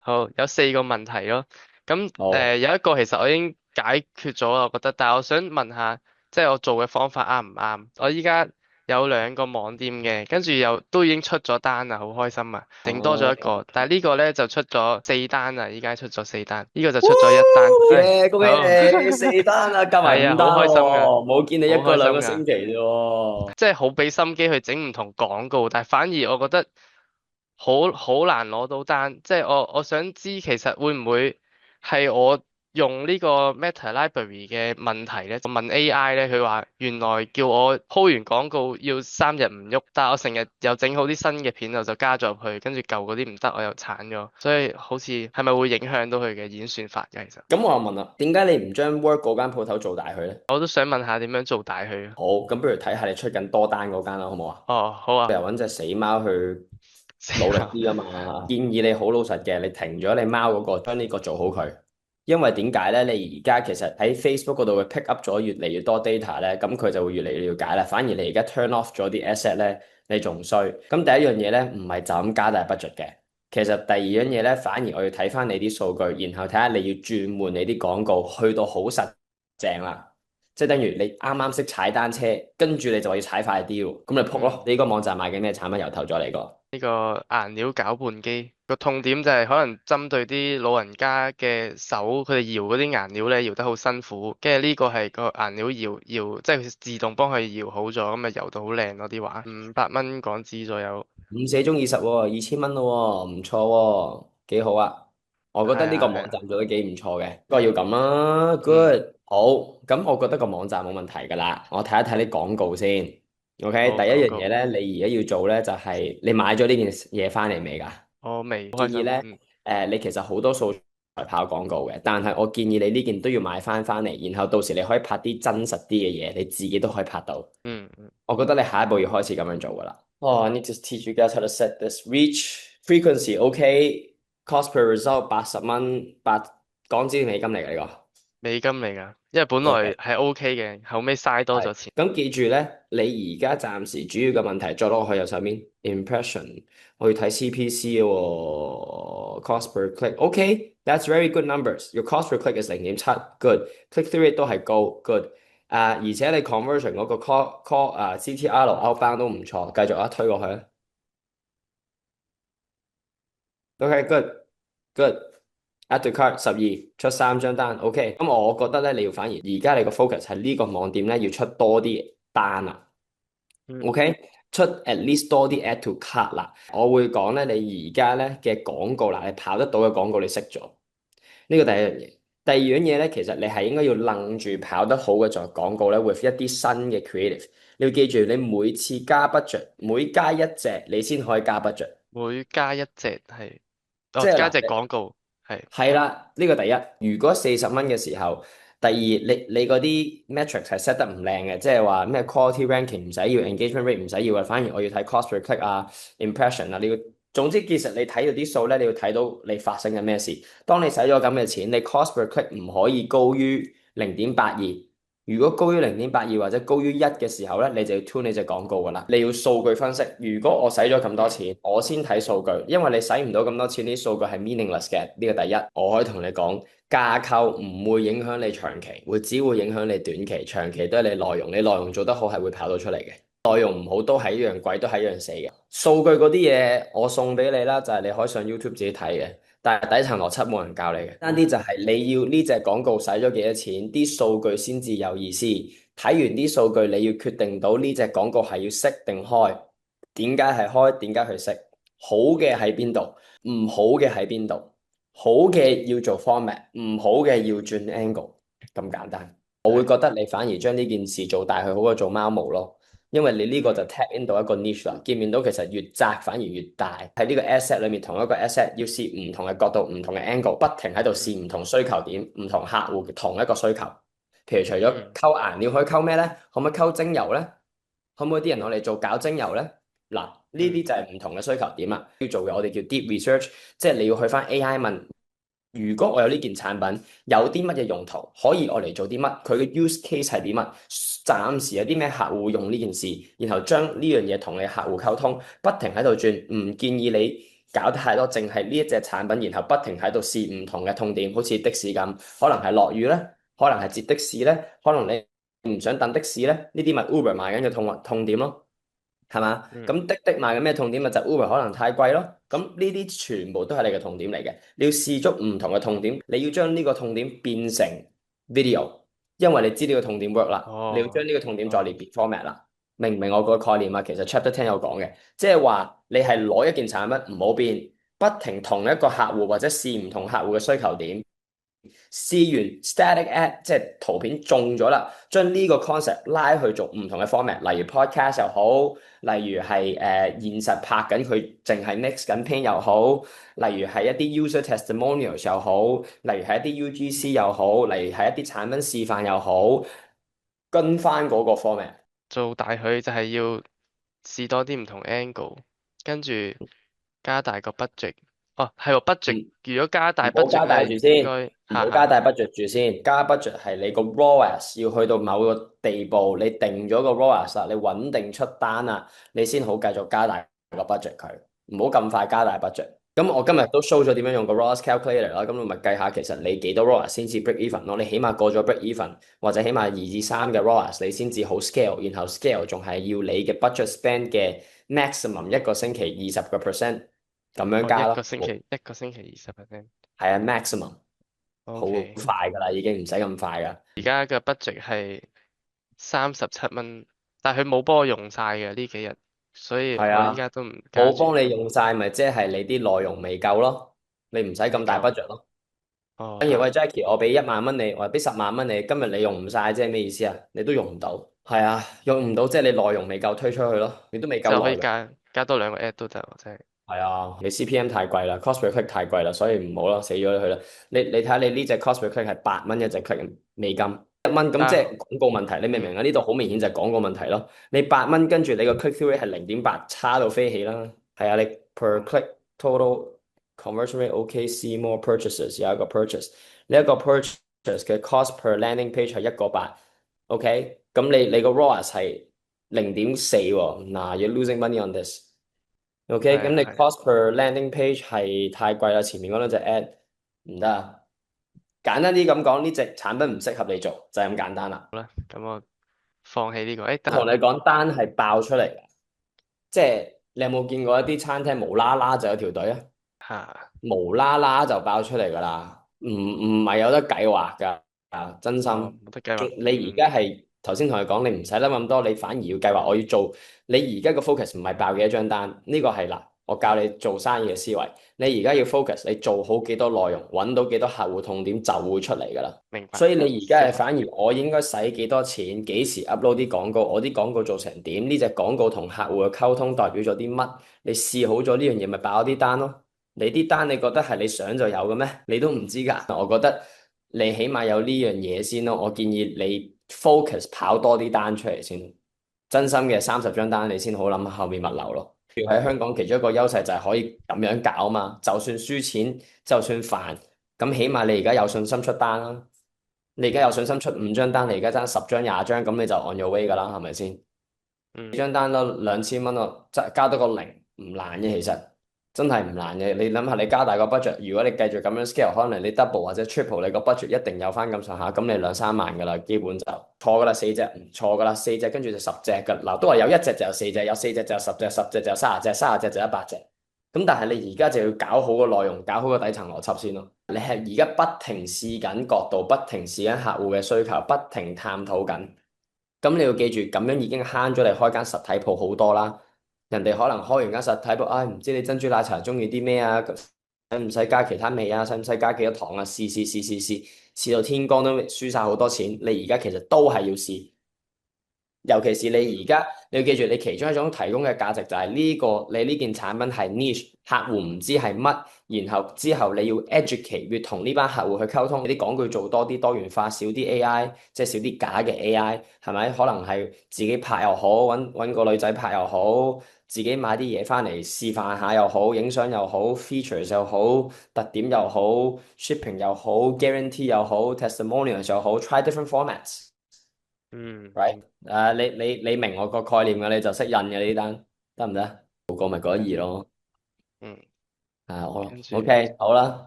好，有4個問題咯。咁好，有一個其實我已經解決咗啦，我覺得。但係我想問下，即係我做嘅方法啱唔啱？我依家有2個網店嘅，跟住又都已經出咗單啦，好開心啊！整多咗一哦，個，但係呢個咧就出咗4單啦，依家出咗4單，呢個就出咗1單。唉，耶！恭喜好，你4單啦，夾埋係啊，好5單開心噶，喎，冇見你好開一個兩個心噶。星期啫喎。即係好俾心機去整唔同廣告，但係反而我覺得好難攞到單。即係我想知其實會唔會係我用呢個 Meta Library 嘅問題咧？我問 AI 咧，佢話原來叫我鋪完廣告要3日唔喐，但係我成日又整好啲新嘅片，我就加咗入去，跟住舊嗰啲唔得，我又鏟咗，所以好似係咪會影響到佢嘅演算法嘅？其實咁我又問啦，點解你唔將 Work 嗰間鋪頭做大佢咧？我都想問下點樣做大佢啊。好，咁不如睇下你出緊多單嗰間啦，好唔好啊？哦，好啊，又揾隻死貓去死努力啦，啲啊嘛！建議你好老實嘅，你停咗你貓嗰個，將呢個做好佢。因為點解咧？你而家其實喺 Facebook 嗰度會 pick up 咗越嚟越多 data 咧，咁佢就會越嚟越了解啦。反而你而家 turn off 咗啲 asset 咧，你仲衰。咁第一樣嘢咧，唔係就咁加大 budget 嘅。其實第二樣嘢咧，反而我要睇翻你啲數據，然後睇下你要轉換你啲廣告去到好實正啦。即係等於你啱啱識踩單車，跟住你就話要踩快啲喎，咁你撲咯！嗯。你呢個網站賣緊咩產品？由頭再嚟過。呢個顏料攪拌機個痛點就係可能針對啲老人家嘅手，佢哋搖嗰啲顏料咧搖得好辛苦，跟住呢個係個顏料搖，即係佢自動幫佢搖好咗，咁啊油到好靚咯啲畫，500蚊港紙左右。5、4中20喎，2000蚊咯喎，唔錯喎，幾好啊！我覺得係呢個啊係啊，網站做得幾唔錯嘅，不過要咁啦嗯，，good，好，咁我覺得個網站冇問題㗎啦，我睇一睇啲廣告先，OK，第一好廣告，樣嘢咧，你而家要做咧就係你買咗呢件嘢翻嚟未㗎？我未，好開心，建議咧，你其實好多素材跑廣告嘅，但係我建議你呢件都要買翻嚟，然後到時你可以拍啲真實啲嘅嘢，你自己都可以拍到。嗯，我覺得你下一步要開始咁樣做噶啦。哦，I need to teach you guys how to set this reach frequency. OK，cost per result 80蚊，8港紙美金嚟嘅呢個。美金嚟㗎，因為本來 OK，係 OK 嘅，後尾嘥多咗係。錢。咁記住咧，你而家暫時主要嘅問題再落去右上面 impression，我要睇 CPC 嘅喎，cost per click。OK，that's very good numbers。Your cost per click is 0.7，good。click through rate 都係高，good。而且你 conversion 嗰個 call CTR outbound 都唔錯，繼續推過去啊。OK，good，good。Add to cart 12出3張單，OK。咁我覺得咧，你要反而而家你個 focus 係呢個網店咧，要出多啲單啊。嗯，OK，出 at least 多啲 add to cart 啦。我會講咧，你而家咧嘅廣告啦，你跑得到嘅廣告你識咗，呢個第一樣嘢。第二樣嘢咧，其實你係應該要楞住跑得好嘅在廣告咧，with 一啲新嘅 creative。你要記住，你每次加 budget，每加一隻你先可以加 budget。每加一隻係，哦，即係嗱，加隻廣告係，係啦，呢個第一。如果40蚊嘅時候，第二你嗰啲 metrics 係 set 得唔靚嘅，即係話咩 quality ranking 唔使要，engagement rate 唔使要啊，反而我要睇 cost per click 啊，impression 啊，你要總之其實你睇到啲數咧，你要睇到你發生緊咩事。當你使咗咁嘅錢，你 cost per click 唔可以高於0.82。如果高於0.82或者高於1嘅時候咧，你就要 tune 你隻廣告噶啦。你要數據分析。如果我使咗咁多嗯錢，我先睇數據，因為你使唔到咁多錢，啲數據係 meaningless 嘅。呢個第一，我可以同你講，架構唔會影響你長期，只會影響你短期。長期都係你內容，你內容做得好係會跑到出嚟嘅。內容唔好都係一樣貴，都係一樣死嘅。數據嗰啲嘢我送俾你啦，就係你可以上 YouTube 自己睇嘅。但係底層邏輯冇人教你嘅，單啲就係你要呢隻廣告使咗幾多錢，啲數據先至有意思。睇完啲數據，你要決定到呢隻廣告係要熄定開，點解係開，點解去熄，好嘅喺邊度，唔好嘅喺邊度，好嘅要做 format，唔好嘅要轉 angle，咁簡單。我會係，覺得你反而將呢件事做大佢好過做貓毛咯。因為你呢個就 嗯 tap in 到一個 niche 啦，見唔見到其實越窄反而越大。喺呢個 asset 裏面，同一個 asset 要試唔同嘅角度、唔同嘅 angle，不停喺度試嗯唔同需求點、唔同客戶嘅同一個需求。譬如除咗嗯溝顏料，可以溝咩咧？可唔可以溝精油咧？可唔可以啲人攞嚟做搞精油咧？嗱，呢啲嗯就係唔同嘅需求點啊。要做嘅我哋叫 deep research，即係你要去翻 AI 問。如果我有呢件產品，有啲乜嘢用途，可以我嚟做啲乜？佢嘅 use case 係點啊？暫時有啲咩客戶會用呢件事，然後將呢樣嘢同你客戶溝通，不停喺度轉，唔建議你搞太多，淨係呢一隻產品，然後不停喺度試唔同嘅痛點，好似的士咁，可能係落雨咧，可能係截的士咧，可能你唔想等的士咧，呢啲咪 Uber 賣緊嘅痛點咯，係嘛？嗯，咁的賣緊咩痛點咪就係 Uber 可能太貴咯。咁呢啲全部都係你嘅痛點嚟嘅，你要試足唔同嘅痛點，你要將呢個痛點變成 video，因為你知呢個痛點 work 啦，你要將哦，呢個痛點再列 哦，別 format 啦。明唔明我個概念啊？其實 Chapter 10有講嘅，即係話你係攞一件產品唔好變，不停同一個客戶或者試唔同客戶嘅需求點，試完 static ad 即係圖片中咗啦，將呢個 concept 拉去做唔同嘅 format，例如 podcast 又好，例如係現實拍緊佢淨係 mix 緊片又好，例如係一啲 user testimonials 又好，例如係一啲 UGC 又好，例如係一啲產品示範又好，跟翻嗰個 format。做大佢就係要試多啲唔同 angle，跟住加大個 budget。哦，係喎，budget 嗯如果加大 唔好 budget 加大咧，住先，應該唔好加大 下下下 budget 住先。加 budget 係你個 ROAS 要去到某個地步，你定咗個 ROAS 啦，你穩定出單啦，你先好繼續加大個 budget 佢，唔好咁快加大 budget。咁我今日都 show 咗點樣用個 ROAS calculator 啦，咁我咪計下其實你幾多 ROAS 先至 break even 咯？你起碼過咗 break even，或者起碼2至3嘅 ROAS 你先至好 scale，然後 scale 仲係要你嘅 budget spend 嘅 maximum 一個星期20%咁樣哦，一加咯。個星期20%。係啊，maximum。好 OK，快噶啦，已經唔使咁快噶。而家嘅 budget 係37蚊，但係佢冇幫我用晒嘅呢幾日，所以我依係啊，家都唔加住，冇幫你用晒，咪即係你啲內容未夠咯，你唔使咁大 未夠。budget 咯。哦，跟住喂 嚇，Jackie，我俾1萬蚊你，我俾10萬蚊你，今日你用唔晒，即係咩意思啊？你都用唔到。係啊，用唔到即係你內容未夠推出去咯，你都未夠就可以內容。加多2個 ad 都得喎，真係。係啊，你 CPM 太貴啦，cost per click 太貴啦，所以唔好啦，死咗佢啦。你睇下你呢隻 cost per click 係8蚊一隻 click 美金，1蚊咁即啊，係廣告問題，你明唔明嗯，啊？呢度好明顯就係廣告問題咯。你8蚊跟住你個 click through rate 係0.8，差到飛起啦。係啊，你 per 哦，click total conversion rate OK，see more purchases 有一個 purchase，呢一個 purchase 嘅 cost per landing page 係1個8，OK，咁你個 ROAS 係0.4喎，嗱，you're losing money on this。OK，咁你 係啊係啊，cost per landing page 係太貴啦，前面嗰兩隻 ad 唔得啊。簡單啲咁講，呢隻產品唔適合你做，就係咁簡單啦。好啦，咁我放棄呢個。誒，但同你講單係爆出嚟嘅，即係你有冇見過一啲餐廳無啦啦就有條隊啊？嚇，無啦啦就爆出嚟噶啦，唔係有得計劃噶，真哦，心。冇得計劃。你而家係頭先同佢講，你唔使諗咁多，你反而要計劃。我要做，你而家個 focus 唔係爆幾多張單，呢個係嗱，我教你做生意嘅思維。你而家要 focus，你做好幾多內容，揾到幾多客戶痛點就會出嚟噶啦。明白。所以你而家係識。反而我應該使幾多錢，幾時 upload 啲廣告，我啲廣告做成點，呢隻廣告同客戶嘅溝通代表咗啲乜？你試好咗呢樣嘢，咪爆啲單咯。你啲單你覺得係你想就有嘅咩？你都唔知㗎。我覺得你起碼有呢樣嘢先咯。我建議你 focus 跑多啲單出嚟先。真心嘅30張單你先好諗後面物流咯。要喺香港其中一個優勢就係可以咁樣搞嘛。就算輸錢，就算煩，咁起碼你而家有信心出單啦。你而家有信心出5張單，你而家爭10張、20張，咁你就 on your way 㗎啦，係咪先？幾嗯，張單都2000蚊咯，即係加多個零唔難嘅，其實真係唔難嘅。你諗下，你加大個 budget，如果你繼續咁樣 scale，可能你 double 或者 triple，你個 budget 一定有翻咁上下，咁你2、3萬噶啦，基本就錯噶啦，4隻唔錯噶啦，4隻跟住就10隻噶，嗱都話有1隻就有4隻，有4隻就有10隻，10隻就有30隻，30隻就100隻。咁但係你而家就要搞好個內容，搞好個底層邏輯先咯。你係而家不停試緊角度，不停試緊客戶嘅需求，不停探討緊。咁你要記住，咁樣已經慳咗你開間實體鋪好多啦。人哋可能開完間實體鋪，唉、唔知你珍珠奶茶中意啲咩啊？使唔使加其他味啊？使唔使加幾多糖啊？試到天光都輸晒好多錢。你而家其實都係要試。尤其是你而家，你要記住，你其中一種提供嘅價值就係呢個，你呢件產品係 niche，客戶唔知係乜，然後之後你要 educate，要同呢班客戶去溝通，你啲廣告做多啲多元化，少啲 AI，即係少啲假嘅 AI，係咪？可能係自己拍又好，揾個女仔拍又好，自己買啲嘢翻嚟示範下又好，影相又好，features 又好，特點又好，shipping 又好，guarantee 又好，testimonials 又好，try different formats。嗯，right？你明我個概念嘅，你就識印嘅呢單，得唔得？冇講咪嗰二咯。嗯。係我 跟住 OK 好啦。